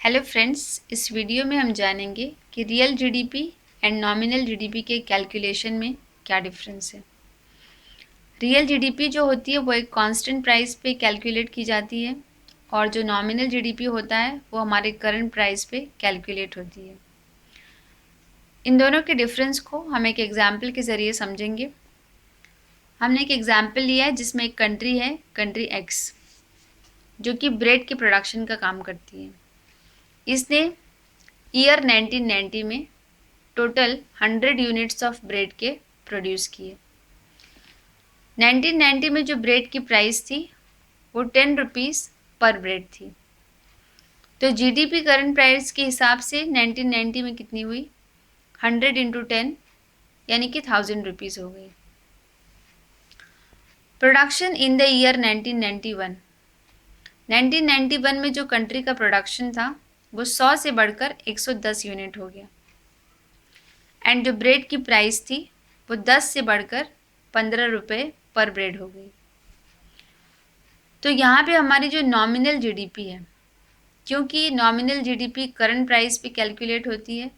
Hello friends, इस video में हम जानेंगे कि real GDP and nominal GDP के कैलकुलेशन में क्या डिफरेंस है। रियल जीडीपी जो होती है वो एक कांस्टेंट प्राइस पे कैलकुलेट की जाती है और जो नॉमिनल जीडीपी होता है वो हमारे करंट प्राइस पे कैलकुलेट होती है। इन दोनों के डिफरेंस को हम एक एग्जाम्पल के ज़रिए समझेंगे। हमने एक एग्जाम्पल लिया है जिसमें एक कंट्री है, कंट्री एक्स, जो कि ब्रेड के प्रोडक्शन का काम करती है। इसने ईयर 1990 में टोटल 100 यूनिट्स ऑफ ब्रेड के प्रोड्यूस किए। 1990 में जो ब्रेड की प्राइस थी वो 10 रुपीज़ पर ब्रेड थी। तो जीडीपी करंट प्राइस के हिसाब से 1990 में कितनी हुई? 100 इंटू 10 यानी कि 1000 रुपीज़ हो गई। प्रोडक्शन इन द ईयर 1991 में जो कंट्री का प्रोडक्शन था वो 100 से बढ़कर 110 यूनिट हो गया। एंड जो ब्रेड की प्राइस थी वो 10 से बढ़कर 15 रुपये पर ब्रेड हो गई। तो यहाँ पे हमारी जो नॉमिनल जीडीपी है, क्योंकि नॉमिनल जीडीपी करंट प्राइस पे कैलकुलेट होती है,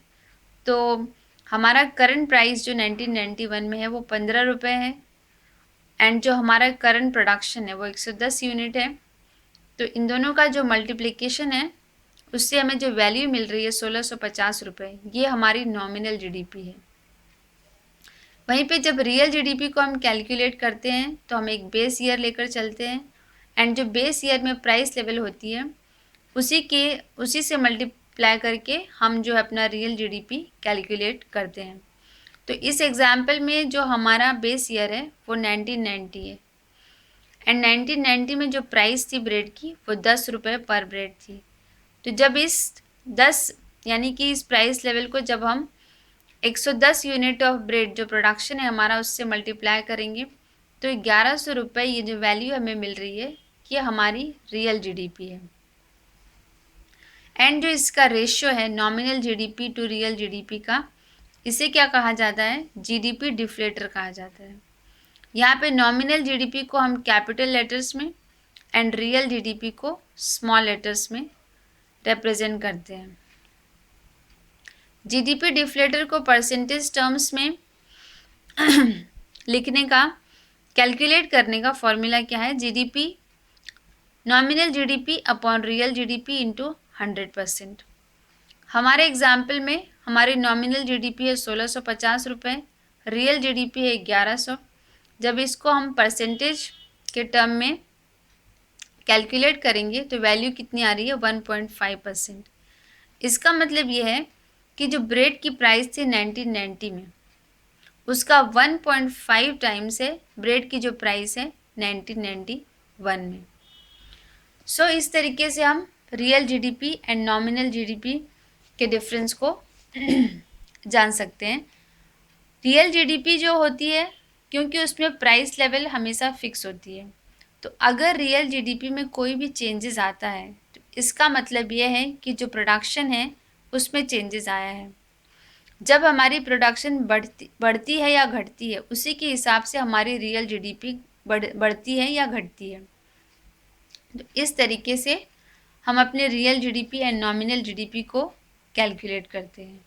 तो हमारा करंट प्राइस जो 1991 में है वो 15 रुपये है एंड जो हमारा करंट प्रोडक्शन है वो 110 यूनिट है। तो इन दोनों का जो मल्टीप्लिकेशन है उससे हमें जो वैल्यू मिल रही है 1650 रुपये, ये हमारी नॉमिनल जीडीपी है। वहीं पे जब रियल जीडीपी को हम कैलकुलेट करते हैं तो हम एक बेस ईयर लेकर चलते हैं एंड जो बेस ईयर में प्राइस लेवल होती है उसी से मल्टीप्लाई करके हम जो है अपना रियल जीडीपी कैलकुलेट करते हैं। तो इस एग्जाम्पल में जो हमारा बेस ईयर है वो 1990 है एंड 1990 में जो प्राइस थी ब्रेड की वो 10 रुपये पर ब्रेड थी। तो जब इस 10 यानी कि इस प्राइस लेवल को जब हम 110 यूनिट ऑफ ब्रेड जो प्रोडक्शन है हमारा उससे मल्टीप्लाई करेंगे तो 1100 रुपये ये जो वैल्यू हमें मिल रही है ये हमारी रियल जीडीपी है। एंड जो इसका रेशियो है nominal GDP to real GDP का, इसे क्या कहा जाता है? जीडीपी डिफ्लेटर कहा जाता है। यहाँ पे नॉमिनल जीडीपी को हम कैपिटल लेटर्स में एंड रियल जीडीपी को स्मॉल लेटर्स में रिप्रेजेंट करते हैं। जीडीपी डिफ्लेटर को परसेंटेज टर्म्स में लिखने का, कैलकुलेट करने का फॉर्मूला क्या है? GDP nominal GDP upon real GDP into 100%। हमारे एग्जाम्पल में हमारी नॉमिनल जीडीपी है 1650 रुपये, रियल जीडीपी है 1100। जब इसको हम परसेंटेज के टर्म में कैलकुलेट करेंगे तो वैल्यू कितनी आ रही है? 1.5%। इसका मतलब ये है कि जो ब्रेड की प्राइस थी 1990 में उसका 1.5 टाइम्स है ब्रेड की जो प्राइस है 1991 में। सो इस तरीके से हम real GDP and nominal GDP के डिफरेंस को जान सकते हैं। रियल जीडीपी जो होती है, क्योंकि उसमें प्राइस लेवल हमेशा फिक्स होती है, तो अगर रियल जीडीपी में कोई भी चेंजेस आता है तो इसका मतलब ये है कि जो प्रोडक्शन है उसमें चेंजेस आया है। जब हमारी प्रोडक्शन बढ़ती है या घटती है उसी के हिसाब से हमारी रियल जीडीपी बढ़ती है या घटती है। तो इस तरीके से हम अपने real GDP and nominal GDP को कैलकुलेट करते हैं।